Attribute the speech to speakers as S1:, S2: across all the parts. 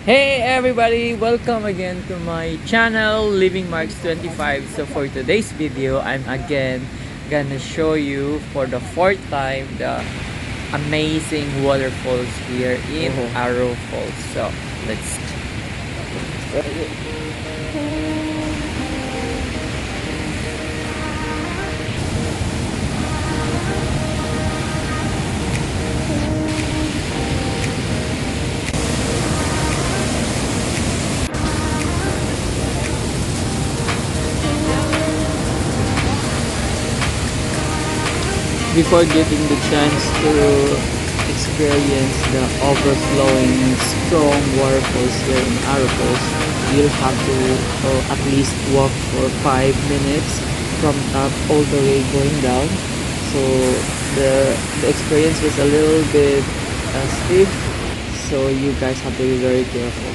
S1: Hey everybody, welcome again to my channel Living Marks 25. So for today's video, I'm again gonna show you for the fourth time the amazing waterfalls here in Aruu Falls. So let's before getting the chance to experience the overflowing strong waterfalls here in Aruu Falls, you'll have to at least walk for 5 minutes from top all the way going down. So the experience was a little bit steep, so you guys have to be very careful.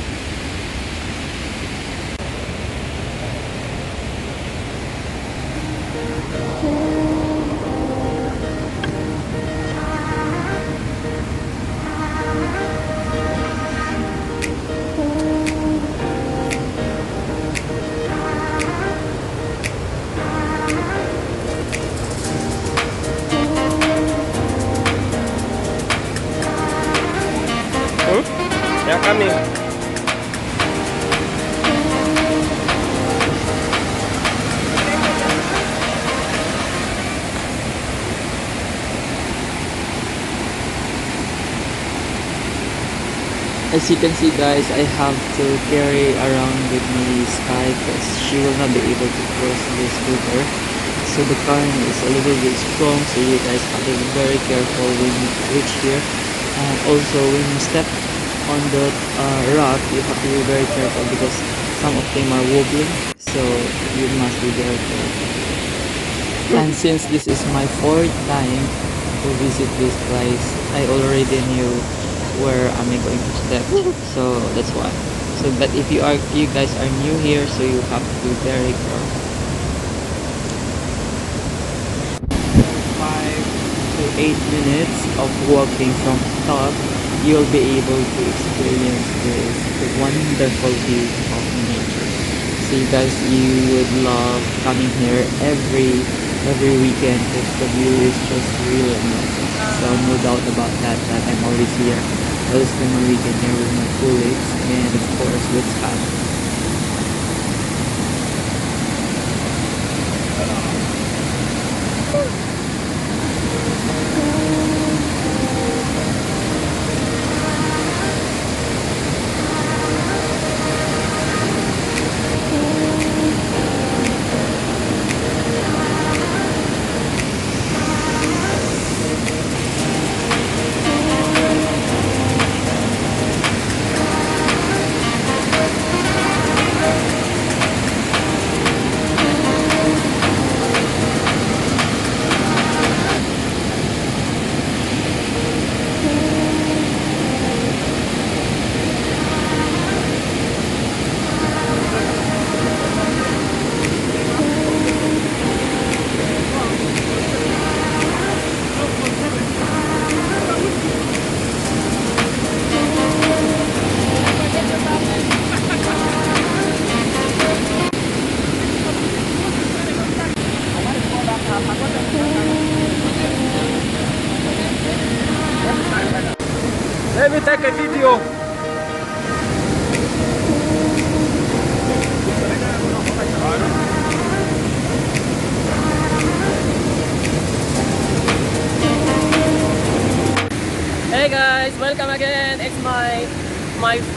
S2: Yeah, coming.
S1: As you can see guys, I have to carry around with me Sky because she will not be able to cross this river. So the current is a little bit strong, so you guys have to be very careful when you reach here. And also when you step on the rock, you have to be very careful because some of them are wobbling, so you must be very careful. And since this is my fourth time to visit this place, I already knew where am I going to step, so that's why. So but if you guys are new here, so you have to be very careful. 5 to 8 minutes of walking from top, you'll be able to experience this wonderful view of nature. So you guys, you would love coming here every weekend because the view is just really amazing. So no doubt about that I'm always here. I will spend my weekend here with my colleagues and of course with Scott.
S2: Let me take a video.
S1: Hey guys, welcome again. It's my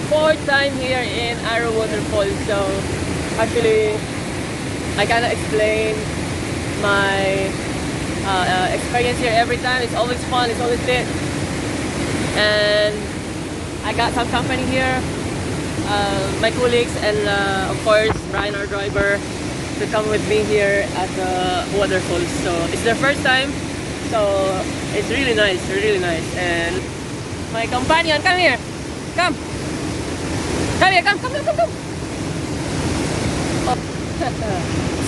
S1: fourth time here in Aruu Waterfalls. So actually, I cannot explain my experience here every time. It's always fun, it's always lit. And I got some company here, my colleagues, and of course Brian, our driver, to come with me here at the waterfalls. So it's their first time, so it's really nice, really nice. And my companion, come here, come here, come. Oh.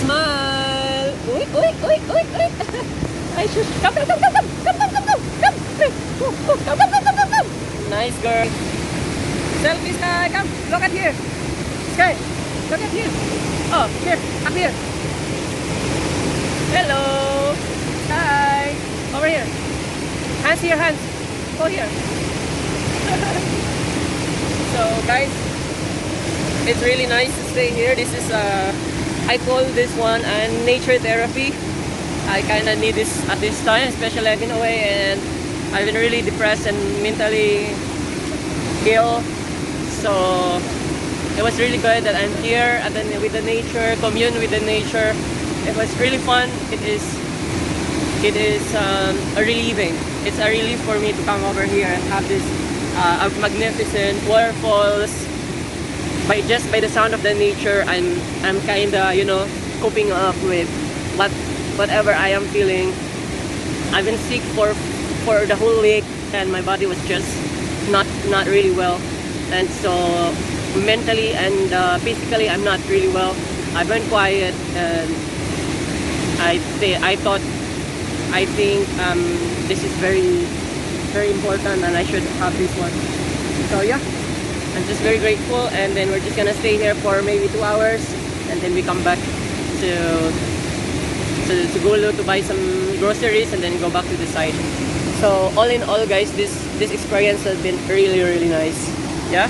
S1: Smile. Uy. Ay, shush. Come.
S3: Look at here. Sky. Look at here. Oh, here. Up here. Hello. Hi. Over here. Hands here, hands. Go here. So guys, it's really nice to stay here. This is I call this one nature therapy. I kind of need this at this time, especially I've been away and I've been really depressed and mentally ill. So it was really good that I'm here and then with the nature, commune with the nature. It was really fun. It is a relieving. It's a relief for me to come over here and have this magnificent waterfalls. Just by the sound of the nature, I'm kinda, you know, coping up with whatever I am feeling. I've been sick for the whole week and my body was just not really well, and so mentally and physically I'm not really well. I've been quiet and I think this is very important and I should have this one. So yeah, I'm just very grateful, and then we're just gonna stay here for maybe 2 hours and then we come back to Gulu to buy some groceries and then go back to the site. So all in all guys, this experience has been really nice. Yeah.